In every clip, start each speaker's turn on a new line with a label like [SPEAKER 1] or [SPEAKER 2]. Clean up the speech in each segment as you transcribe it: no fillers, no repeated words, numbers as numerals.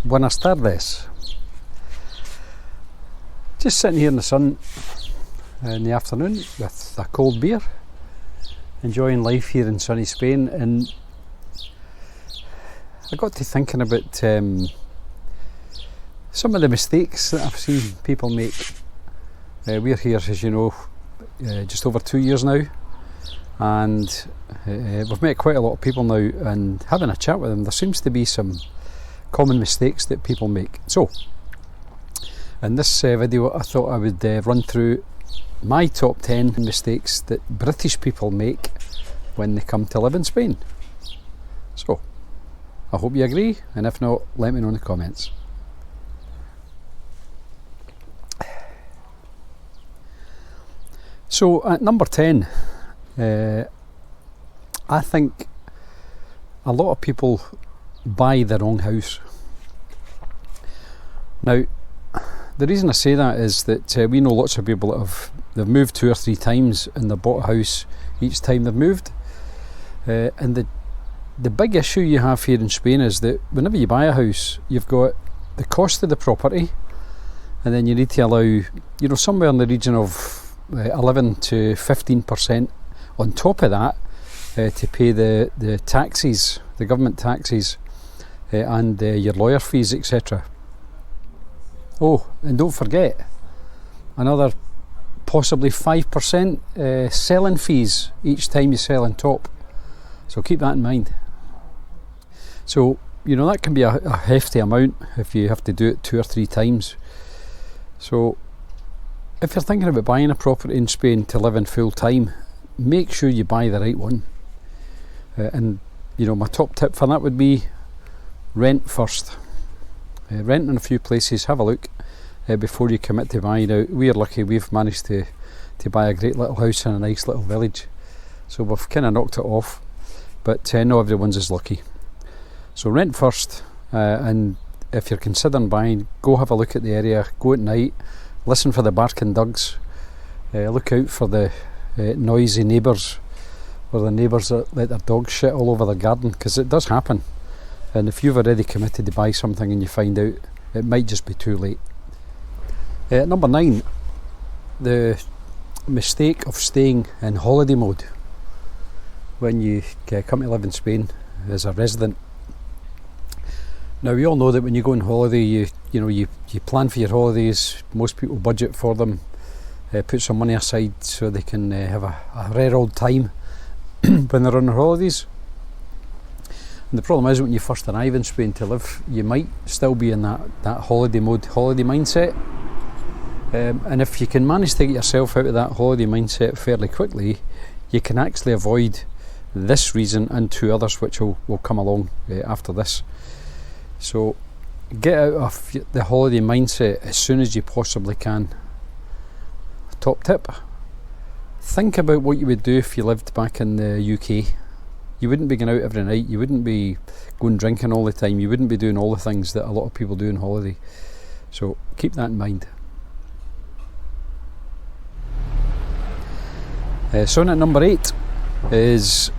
[SPEAKER 1] Buenas tardes. Just sitting here in the sun in the afternoon with a cold beer, enjoying life here in sunny Spain, and I got to thinking about some of the mistakes that I've seen people make. We're here, as you know, just over 2 years now, and we've met quite a lot of people now, and having a chat with them, there seems to be some common mistakes that people make. So in this video I thought I would run through my top 10 mistakes that British people make when they come to live in Spain. So I hope you agree, and if not, let me know in the comments. So at number 10, I think a lot of people buy the wrong house. Now, the reason I say that is that we know lots of people that they've moved 2 or 3 times and they've bought a house each time they've moved. And the big issue you have here in Spain is that whenever you buy a house, you've got the cost of the property, and then you need to allow, somewhere in the region of 11 to 15% on top of that to pay the taxes, the government taxes, and your lawyer fees, etc. Oh, and don't forget another possibly 5% selling fees each time you sell on top. So keep that in mind. So that can be a hefty amount if you have to do it 2 or 3 times. So if you're thinking about buying a property in Spain to live in full time, make sure you buy the right one. And my top tip for that would be rent first. Rent in a few places, have a look before you commit to buying. Now, we're lucky, we've managed to buy a great little house in a nice little village, so we've kind of knocked it off, but not everyone's as lucky. So rent first, and if you're considering buying, go have a look at the area, go at night, listen for the barking dogs, look out for the noisy neighbours, or the neighbours that let their dogs shit all over their garden, because it does happen. And if you've already committed to buy something and you find out, it might just be too late. Number 9, the mistake of staying in holiday mode when you come to live in Spain as a resident. Now, we all know that when you go on holiday, you plan for your holidays. Most people budget for them, put some money aside so they can have a rare old time when they're on their holidays. And the problem is, when you first arrive in Spain to live, you might still be in that holiday mode, holiday mindset. And if you can manage to get yourself out of that holiday mindset fairly quickly, you can actually avoid this reason and 2 others which will come along after this. So get out of the holiday mindset as soon as you possibly can. Top tip: think about what you would do if you lived back in the UK. You wouldn't be going out every night, you wouldn't be going drinking all the time, you wouldn't be doing all the things that a lot of people do on holiday. So keep that in mind. So at number 8 is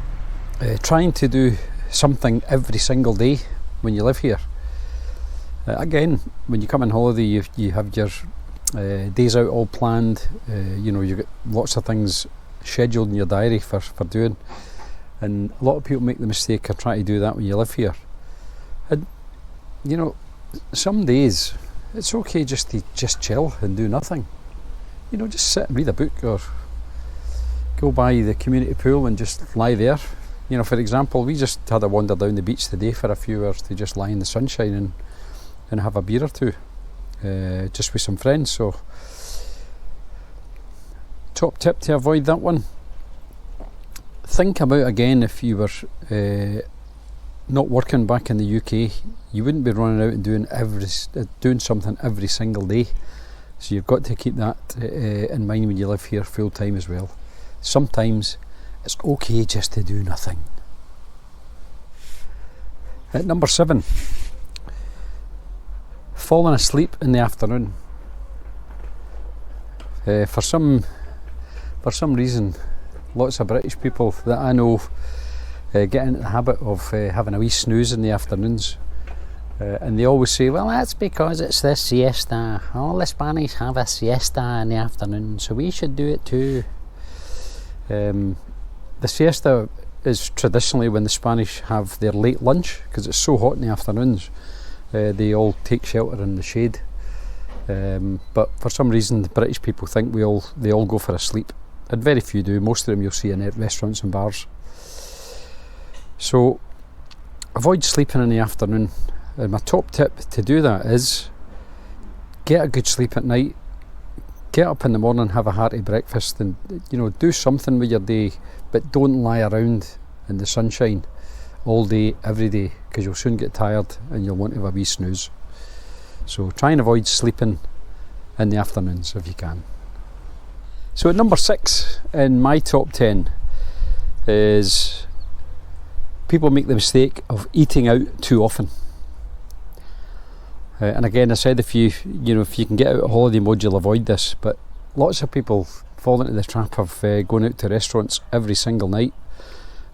[SPEAKER 1] trying to do something every single day when you live here. Again, when you come on holiday, you have your days out all planned. You've got lots of things scheduled in your diary for doing. And a lot of people make the mistake of trying to do that when you live here. And some days it's okay just to chill and do nothing. Just sit and read a book, or go by the community pool and just lie there. For example, we just had a wander down the beach today for a few hours to just lie in the sunshine and have a beer or 2, just with some friends. So top tip to avoid that one: think about, again, if you were not working back in the UK, you wouldn't be running out and doing something every single day. So you've got to keep that in mind when you live here full time as well. Sometimes it's okay just to do nothing. At number 7, falling asleep in the afternoon. For some reason, lots of British people that I know get into the habit of having a wee snooze in the afternoons. And they always say, well, that's because it's the siesta. All the Spanish have a siesta in the afternoon, so we should do it too. The siesta is traditionally when the Spanish have their late lunch, because it's so hot in the afternoons. They all take shelter in the shade. But for some reason, the British people think they all go for a sleep. And very few do. Most of them you'll see in restaurants and bars. So avoid sleeping in the afternoon. And my top tip to do that is get a good sleep at night, get up in the morning, have a hearty breakfast, and do something with your day, but don't lie around in the sunshine all day, every day, because you'll soon get tired and you'll want to have a wee snooze. So try and avoid sleeping in the afternoons if you can. So at number 6 in my top 10 is people make the mistake of eating out too often. And again, I said if you can get out of holiday mode, you'll avoid this. But lots of people fall into the trap of going out to restaurants every single night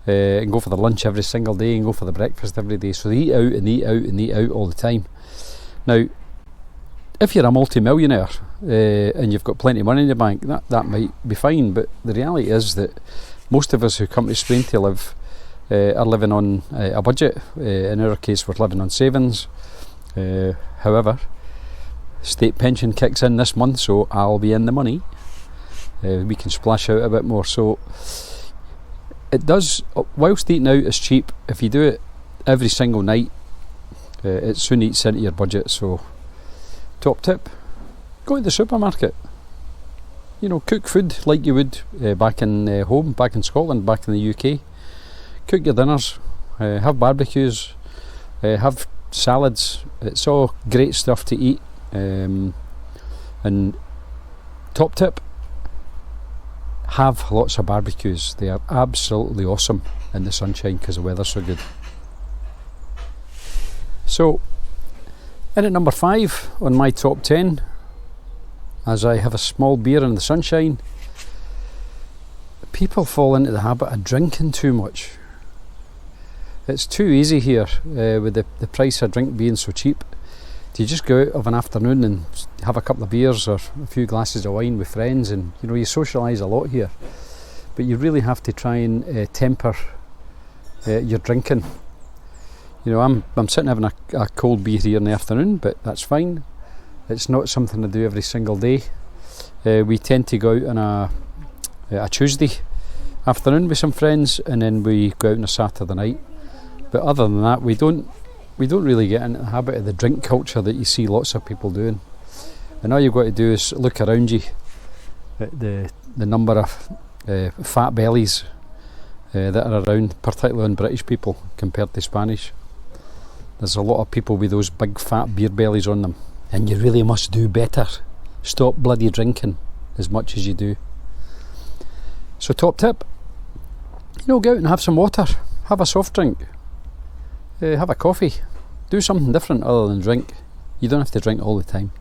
[SPEAKER 1] and go for the lunch every single day and go for the breakfast every day. So they eat out and eat out and eat out all the time. Now, if you're a multi-millionaire and you've got plenty of money in your bank, that might be fine. But the reality is that most of us who come to Spain to live are living on a budget. In our case, we're living on savings. However, state pension kicks in this month, so I'll be in the money. We can splash out a bit more. So it does, whilst eating out is cheap, if you do it every single night, it soon eats into your budget. So top tip, go to the supermarket. Cook food like you would back in home, back in Scotland, back in the UK. Cook your dinners, have barbecues, have salads. It's all great stuff to eat. And top tip, have lots of barbecues. They are absolutely awesome in the sunshine because the weather's so good. So in at number 5 on my top 10, as I have a small beer in the sunshine, people fall into the habit of drinking too much. It's too easy here with the price of drink being so cheap. You just go out of an afternoon and have a couple of beers or a few glasses of wine with friends, and you socialise a lot here. But you really have to try and temper your drinking. I'm sitting having a cold beer here in the afternoon, but that's fine. It's not something I do every single day. We tend to go out on a Tuesday afternoon with some friends, and then we go out on a Saturday night. But other than that, we don't really get into the habit of the drink culture that you see lots of people doing. And all you've got to do is look around you at the number of fat bellies that are around, particularly on British people compared to Spanish. There's a lot of people with those big fat beer bellies on them, and you really must do better. Stop bloody drinking as much as you do. So top tip, go out and have some water, have a soft drink. Have a coffee, do something different other than drink. You don't have to drink all the time.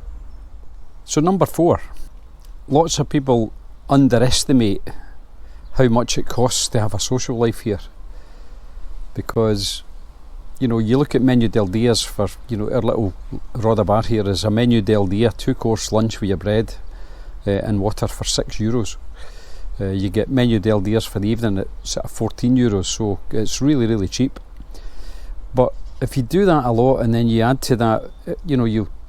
[SPEAKER 1] So number 4, lots of people underestimate how much it costs to have a social life here, because you look at menu del dias for our little Roda bar here is a menu del dia, 2-course lunch with your bread and water for €6. You get menu del dias for the evening at sort of €14, so it's really, really cheap. But if you do that a lot, and then you add to that,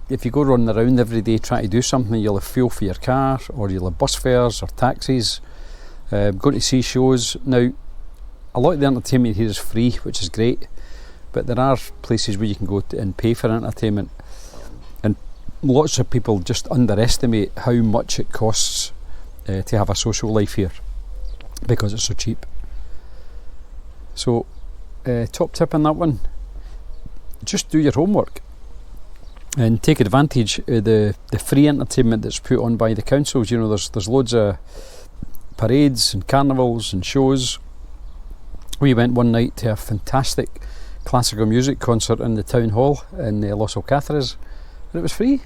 [SPEAKER 1] if you go running around every day trying to do something, you'll have fuel for your car, or you'll have bus fares or taxis, going to see shows. Now, a lot of the entertainment here is free, which is great, but there are places where you can go and pay for entertainment, and lots of people just underestimate how much it costs to have a social life here because it's so cheap. So top tip on that one, just do your homework and take advantage of the free entertainment that's put on by the councils. There's loads of parades and carnivals and shows. We went one night to a fantastic classical music concert in the town hall in Los Alcázares, and it was free.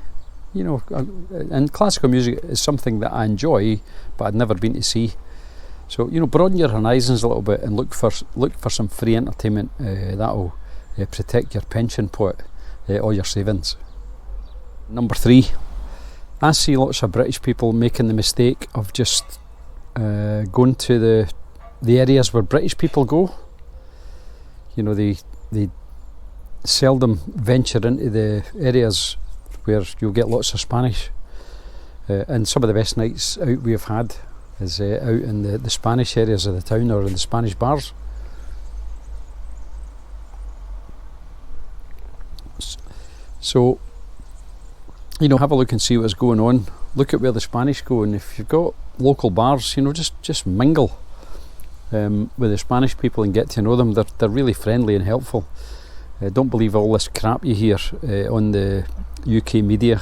[SPEAKER 1] And classical music is something that I enjoy, but I'd never been to see. So broaden your horizons a little bit and look for some free entertainment. That'll protect your pension pot all your savings. Number 3, I see lots of British people making the mistake of just going to the areas where British people go. You know, they seldom venture into the areas where you'll get lots of Spanish. And some of the best nights out we've had is out in the Spanish areas of the town or in the Spanish bars. So, you know, have a look and see what's going on. Look at where the Spanish go, and if you've got local bars, you know, just mingle with the Spanish people and get to know them. They're really friendly and helpful. Don't believe all this crap you hear on the UK media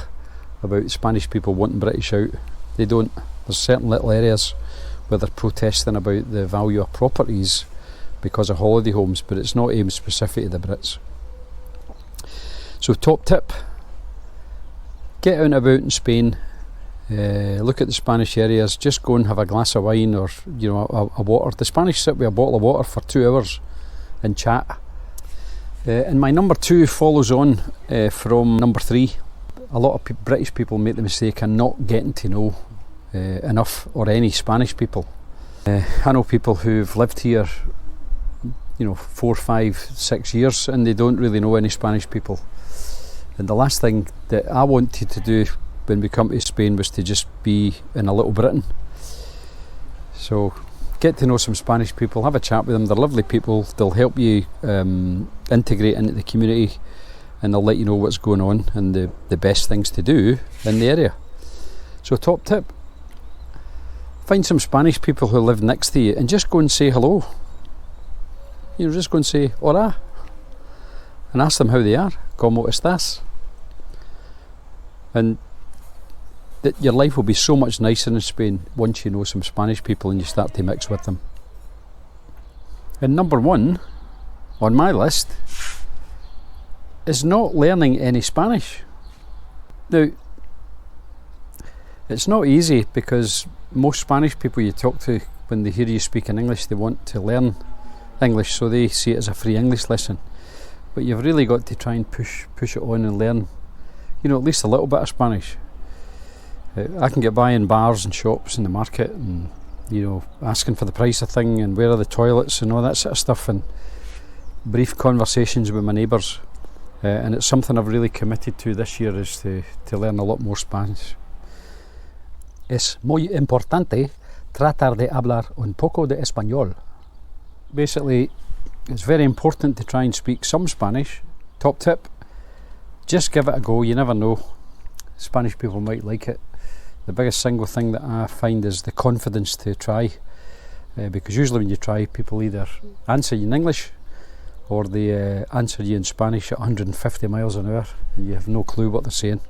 [SPEAKER 1] about Spanish people wanting British out. They don't. There's certain little areas where they're protesting about the value of properties because of holiday homes, but it's not aimed specific to the Brits. So top tip, get out and about in Spain, look at the Spanish areas, just go and have a glass of wine or, you know, a water. The Spanish sit with a bottle of water for 2 hours and chat. And my number 2 follows on from number 3. A lot of British people make the mistake of not getting to know enough or any Spanish people. I know people who've lived here, you know, 4, 5, 6 years, and they don't really know any Spanish people. And the last thing that I wanted to do when we come to Spain was to just be in a little Britain. So get to know some Spanish people, have a chat with them. They're lovely people. They'll help you integrate into the community, and they'll let you know what's going on and the best things to do in the area. So top tip, find some Spanish people who live next to you and just go and say hello. You know, just go and say hola and ask them how they are. ¿Cómo estás? And your life will be so much nicer in Spain once you know some Spanish people and you start to mix with them. And number 1 on my list is not learning any Spanish. Now, it's not easy because most Spanish people you talk to, when they hear you speak in English, they want to learn English, so they see it as a free English lesson. But you've really got to try and push it on and learn, you know, at least a little bit of Spanish. I can get by in bars and shops in the market and, you know, asking for the price of thing and where are the toilets and all that sort of stuff, and brief conversations with my neighbours. And it's something I've really committed to this year, is to learn a lot more Spanish. Es muy importante tratar de hablar un poco de español. Basically, it's very important to try and speak some Spanish. Top tip, just give it a go. You never know, Spanish people might like it. The biggest single thing that I find is the confidence to try, because usually when you try, people either answer you in English or they answer you in Spanish at 150 miles an hour and you have no clue what they're saying.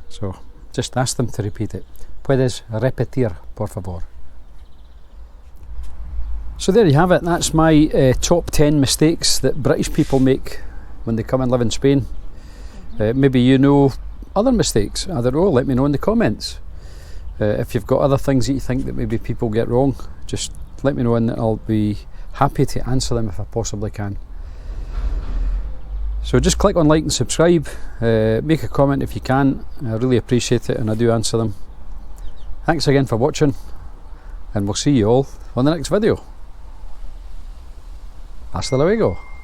[SPEAKER 1] So just ask them to repeat it. Puedes repetir, por favor? So there you have it. That's my top 10 mistakes that British people make when they come and live in Spain. Maybe you know other mistakes. I don't know, let me know in the comments. If you've got other things that you think that maybe people get wrong, just let me know and I'll be happy to answer them if I possibly can. So just click on like and subscribe, make a comment if you can. I really appreciate it and I do answer them. Thanks again for watching, and we'll see you all on the next video. Hasta luego.